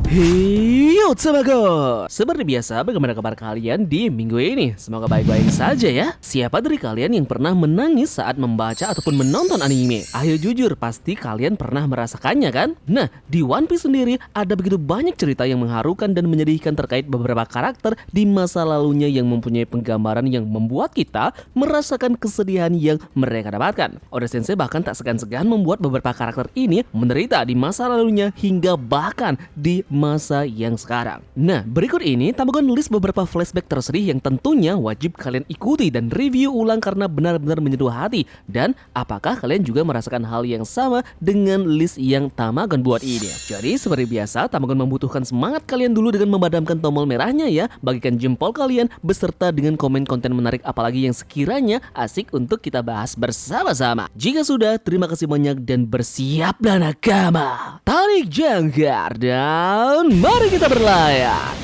Hiyo temanku, seperti biasa bagaimana kabar kalian di minggu ini? Semoga baik-baik saja ya. Siapa dari kalian yang pernah menangis saat membaca ataupun menonton anime? Ayo jujur, pasti kalian pernah merasakannya kan? Nah, di One Piece sendiri ada begitu banyak cerita yang mengharukan dan menyedihkan terkait beberapa karakter di masa lalunya yang mempunyai penggambaran yang membuat kita merasakan kesedihan yang mereka dapatkan. Oda Sensei bahkan tak segan-segan membuat beberapa karakter ini menderita di masa lalunya hingga bahkan di masa yang sekarang. Nah, berikut ini Tamagon list beberapa flashback tersedih yang tentunya wajib kalian ikuti dan review ulang karena benar-benar menyentuh hati. Dan apakah kalian juga merasakan hal yang sama dengan list yang Tamagon buat ini? Jadi seperti biasa, Tamagon membutuhkan semangat kalian dulu dengan memadamkan tombol merahnya ya. Bagikan jempol kalian beserta dengan komen konten menarik apalagi yang sekiranya asik untuk kita bahas bersama-sama. Jika sudah, terima kasih banyak dan bersiaplah nakama. Tarik jangkar dan mari kita berlayar.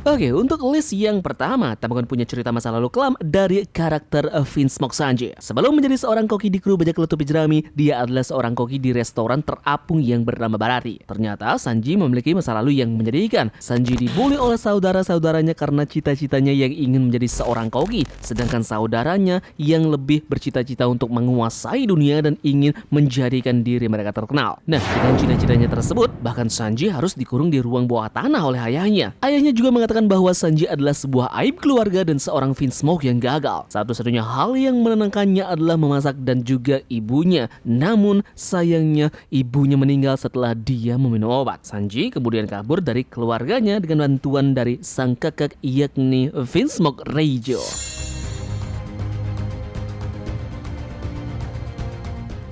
Oke, untuk list yang pertama, Tamagon punya cerita masa lalu kelam dari karakter Vince Smoke Sanji. Sebelum menjadi seorang koki di kru bajak letupi jerami, dia adalah seorang koki di restoran terapung yang bernama Barati. Ternyata Sanji memiliki masa lalu yang menyedihkan. Sanji dibully oleh saudara-saudaranya karena cita-citanya yang ingin menjadi seorang koki, sedangkan saudaranya yang lebih bercita-cita untuk menguasai dunia dan ingin menjadikan diri mereka terkenal. Nah, dengan cita-citanya tersebut, bahkan Sanji harus dikurung di ruang bawah tanah oleh ayahnya. Ayahnya juga mengatakan bahwa Sanji adalah sebuah aib keluarga dan seorang Vince Smoke yang gagal. Satu-satunya hal yang menenangkannya adalah memasak dan juga ibunya. Namun sayangnya ibunya meninggal setelah dia meminum obat. Sanji kemudian kabur dari keluarganya dengan bantuan dari sang kakak yakni Vince Smoke Reijo.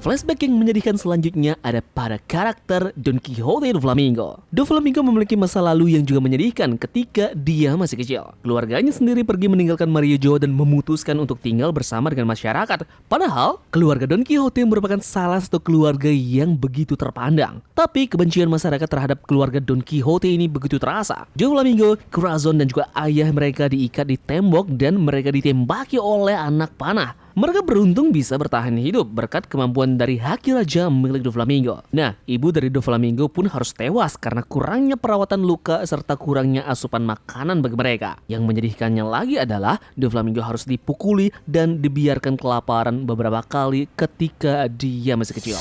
Flashback yang menyedihkan selanjutnya ada pada karakter Don Quixote Doflamingo. Doflamingo memiliki masa lalu yang juga menyedihkan ketika dia masih kecil. Keluarganya sendiri pergi meninggalkan Maria Joa dan memutuskan untuk tinggal bersama dengan masyarakat. Padahal, keluarga Don Quixote merupakan salah satu keluarga yang begitu terpandang. Tapi kebencian masyarakat terhadap keluarga Don Quixote ini begitu terasa. Doflamingo, Corazon dan juga ayah mereka diikat di tembok dan mereka ditembaki oleh anak panah. Mereka beruntung bisa bertahan hidup berkat kemampuan dari haki raja milik Doflamingo. Nah, ibu dari Doflamingo pun harus tewas karena kurangnya perawatan luka serta kurangnya asupan makanan bagi mereka. Yang menyedihkannya lagi adalah Doflamingo harus dipukuli dan dibiarkan kelaparan beberapa kali ketika dia masih kecil.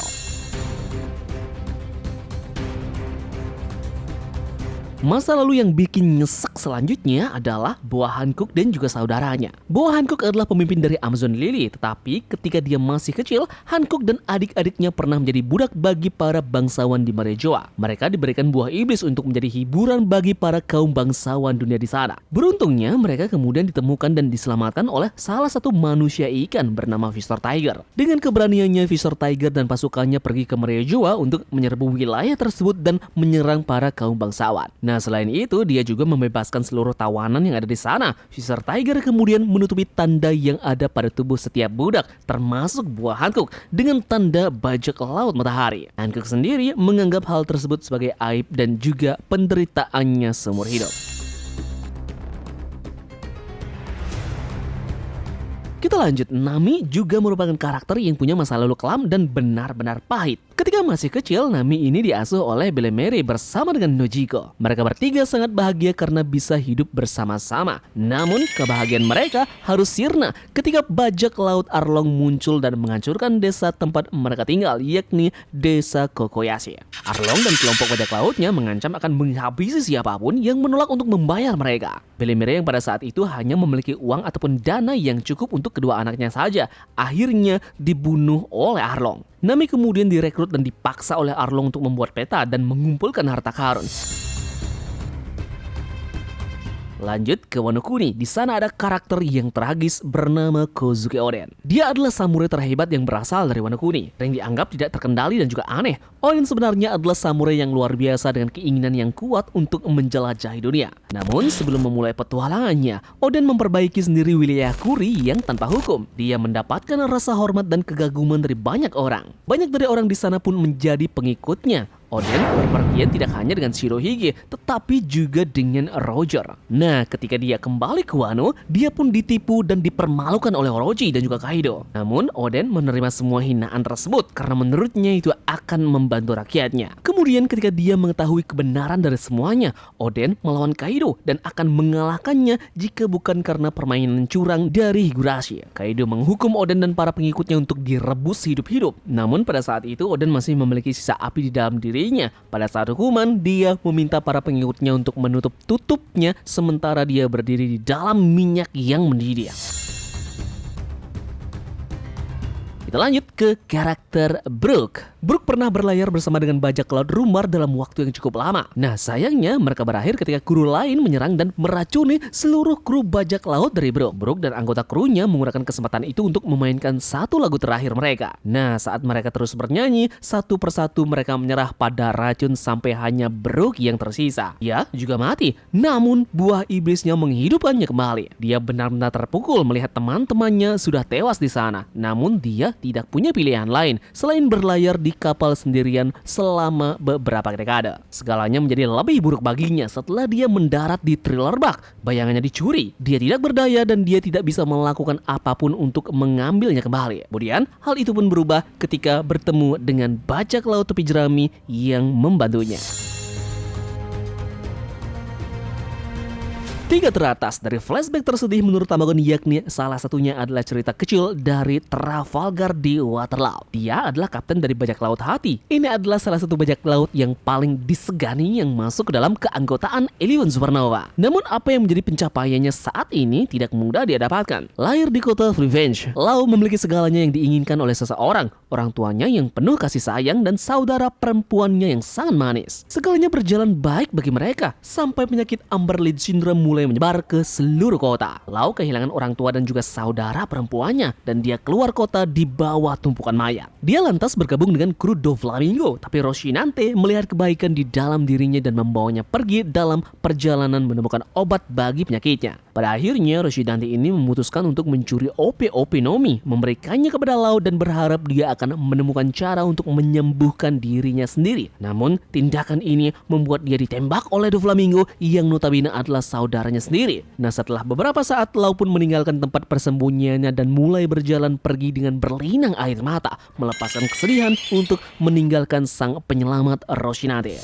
Masa lalu yang bikin nyesek selanjutnya adalah Boa Hancock dan juga saudaranya. Boa Hancock adalah pemimpin dari Amazon Lily, tetapi ketika dia masih kecil, Hancock dan adik-adiknya pernah menjadi budak bagi para bangsawan di Maria Joa. Mereka diberikan buah iblis untuk menjadi hiburan bagi para kaum bangsawan dunia di sana. Beruntungnya, mereka kemudian ditemukan dan diselamatkan oleh salah satu manusia ikan bernama Visor Tiger. Dengan keberaniannya, Visor Tiger dan pasukannya pergi ke Maria Joa untuk menyerbu wilayah tersebut dan menyerang para kaum bangsawan. Nah, selain itu, dia juga membebaskan seluruh tawanan yang ada di sana. Visor Tiger kemudian menutupi tanda yang ada pada tubuh setiap budak, termasuk Boa Hancock, dengan tanda bajak laut matahari. Hancock sendiri menganggap hal tersebut sebagai aib dan juga penderitaannya seumur hidup. Kita lanjut, Nami juga merupakan karakter yang punya masa lalu kelam dan benar-benar pahit. Ketika masih kecil, Nami ini diasuh oleh Belemere bersama dengan Nojiko. Mereka bertiga sangat bahagia karena bisa hidup bersama-sama. Namun, kebahagiaan mereka harus sirna ketika bajak laut Arlong muncul dan menghancurkan desa tempat mereka tinggal, yakni desa Kokoyashi. Arlong dan kelompok bajak lautnya mengancam akan menghabisi siapapun yang menolak untuk membayar mereka. Belemere yang pada saat itu hanya memiliki uang ataupun dana yang cukup untuk kedua anaknya saja, akhirnya dibunuh oleh Arlong. Nami kemudian direkrut dan dipaksa oleh Arlong untuk membuat peta dan mengumpulkan harta karun. Lanjut ke Wano Kuni. Di sana ada karakter yang tragis bernama Kozuki Oden. Dia adalah samurai terhebat yang berasal dari Wano Kuni, yang dianggap tidak terkendali dan juga aneh. Oden sebenarnya adalah samurai yang luar biasa dengan keinginan yang kuat untuk menjelajahi dunia. Namun sebelum memulai petualangannya, Oden memperbaiki sendiri wilayah Kuri yang tanpa hukum. Dia mendapatkan rasa hormat dan kegaguman dari banyak orang. Banyak dari orang di sana pun menjadi pengikutnya. Oden berpergian tidak hanya dengan Shirohige, tetapi juga dengan Roger. Nah, ketika dia kembali ke Wano, dia pun ditipu dan dipermalukan oleh Orochi dan juga Kaido. Namun, Oden menerima semua hinaan tersebut karena menurutnya itu akan membantu rakyatnya. Kemudian ketika dia mengetahui kebenaran dari semuanya, Oden melawan Kaido dan akan mengalahkannya jika bukan karena permainan curang dari Higurashi. Kaido menghukum Oden dan para pengikutnya untuk direbus hidup-hidup. Namun pada saat itu Oden masih memiliki sisa api di dalam dirinya. Pada saat hukuman, dia meminta para pengikutnya untuk menutup tutupnya sementara dia berdiri di dalam minyak yang mendidih. Kita lanjut ke karakter Brook. Brook pernah berlayar bersama dengan bajak laut Rumar dalam waktu yang cukup lama. Nah, sayangnya mereka berakhir ketika kru lain menyerang dan meracuni seluruh kru bajak laut dari Brook. Brook dan anggota krunya menggunakan kesempatan itu untuk memainkan satu lagu terakhir mereka. Nah, saat mereka terus bernyanyi, satu persatu mereka menyerah pada racun sampai hanya Brook yang tersisa. Dia juga mati, namun buah iblisnya menghidupkannya kembali. Dia benar-benar terpukul melihat teman-temannya sudah tewas di sana. Namun dia tidak punya pilihan lain selain berlayar di kapal sendirian selama beberapa dekade. Segalanya menjadi lebih buruk baginya setelah dia mendarat di Thriller Bark. Bayangannya dicuri, dia tidak berdaya dan dia tidak bisa melakukan apapun untuk mengambilnya kembali. Kemudian hal itu pun berubah ketika bertemu dengan bajak laut tepi jerami yang membantunya. 3 teratas dari flashback tersedih menurut Tamagon, yakni salah satunya adalah cerita kecil dari Trafalgar di Waterloo. Dia adalah kapten dari bajak laut Hati. Ini adalah salah satu bajak laut yang paling disegani yang masuk ke dalam keanggotaan Eleven Supernova. Namun apa yang menjadi pencapaiannya saat ini tidak mudah dia dapatkan. Lahir di kota Revenge, Lau memiliki segalanya yang diinginkan oleh seseorang. Orang tuanya yang penuh kasih sayang dan saudara perempuannya yang sangat manis. Segalanya berjalan baik bagi mereka sampai penyakit Amber Lid Syndrome mulai menyebar ke seluruh kota. Lau kehilangan orang tua dan juga saudara perempuannya dan dia keluar kota di bawah tumpukan mayat. Dia lantas bergabung dengan kru Doflamingo, tapi Roshinante melihat kebaikan di dalam dirinya dan membawanya pergi dalam perjalanan menemukan obat bagi penyakitnya. Pada akhirnya Roshinante ini memutuskan untuk mencuri OP-OP Nomi, memberikannya kepada Lau dan berharap dia akan menemukan cara untuk menyembuhkan dirinya sendiri. Namun tindakan ini membuat dia ditembak oleh Doflamingo yang notabene adalah saudaranya sendiri. Nah, setelah beberapa saat Lau pun meninggalkan tempat persembunyiannya dan mulai berjalan pergi dengan berlinang air mata, melepaskan kesedihan untuk meninggalkan sang penyelamat Roshinante.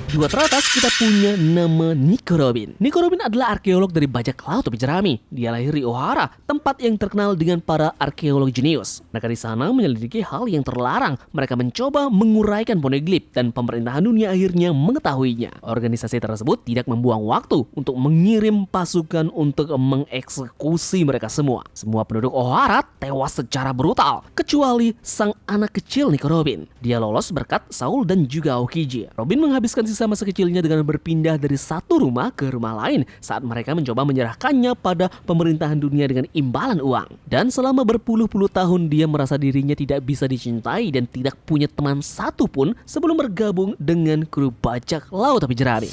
2 teratas kita punya nama Nico Robin. Nico Robin adalah arkeolog dari bajak laut tepi jerami. Dia lahir di Ohara, tempat yang terkenal dengan para arkeolog jenius. Mereka di sana menyelidiki hal yang terlarang. Mereka mencoba menguraikan poneglyph dan pemerintahan dunia akhirnya mengetahuinya. Organisasi tersebut tidak membuang waktu untuk mengirim pasukan untuk mengeksekusi mereka semua. Semua penduduk Ohara tewas secara brutal, kecuali sang anak kecil Nico Robin. Dia lolos berkat Saul dan juga Aokiji. Robin menghabiskan sisa masa kecilnya dengan berpindah dari satu rumah ke rumah lain saat mereka mencoba menyerahkannya pada pemerintahan dunia dengan imbalan uang. Dan selama berpuluh-puluh tahun dia merasa dirinya tidak bisa dicintai dan tidak punya teman satupun sebelum bergabung dengan kru bajak laut tepi jerami.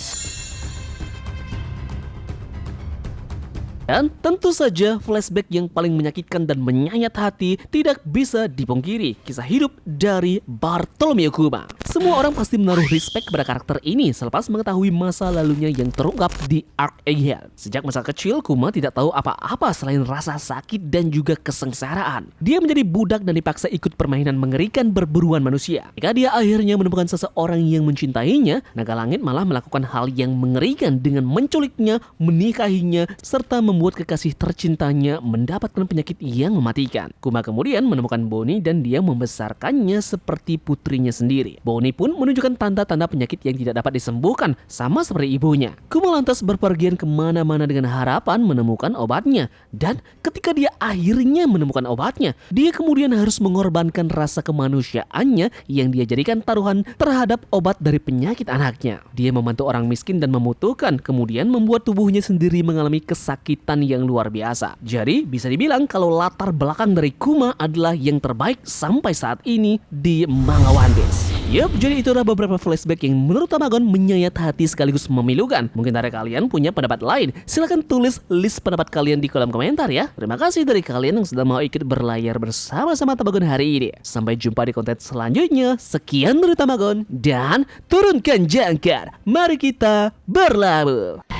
Dan tentu saja flashback yang paling menyakitkan dan menyayat hati tidak bisa dipungkiri, kisah hidup dari Bartholomew Kuma. Semua orang pasti menaruh respect kepada karakter ini selepas mengetahui masa lalunya yang terungkap di Arc Egghead. Sejak masa kecil, Kuma tidak tahu apa-apa selain rasa sakit dan juga kesengsaraan. Dia menjadi budak dan dipaksa ikut permainan mengerikan berburuan manusia. Jika dia akhirnya menemukan seseorang yang mencintainya, naga langit malah melakukan hal yang mengerikan dengan menculiknya, menikahinya, serta membuat kekasih tercintanya mendapatkan penyakit yang mematikan. Kuma kemudian menemukan Bonnie dan dia membesarkannya seperti putrinya sendiri. Bonnie pun menunjukkan tanda-tanda penyakit yang tidak dapat disembuhkan, sama seperti ibunya. Kuma lantas berpergian kemana-mana dengan harapan menemukan obatnya. Dan ketika dia akhirnya menemukan obatnya, dia kemudian harus mengorbankan rasa kemanusiaannya yang dia jadikan taruhan terhadap obat dari penyakit anaknya. Dia membantu orang miskin dan membutuhkan, kemudian membuat tubuhnya sendiri mengalami kesakitan yang luar biasa. Jadi bisa dibilang kalau latar belakang dari Kuma adalah yang terbaik sampai saat ini di manga One Piece. Yup, jadi itulah beberapa flashback yang menurut Tamagon menyayat hati sekaligus memilukan. Mungkin dari kalian punya pendapat lain. Silahkan tulis list pendapat kalian di kolom komentar ya. Terima kasih dari kalian yang sudah mau ikut berlayar bersama-sama Tamagon hari ini. Sampai jumpa di konten selanjutnya. Sekian dari Tamagon dan turunkan jangkar. Mari kita berlabuh.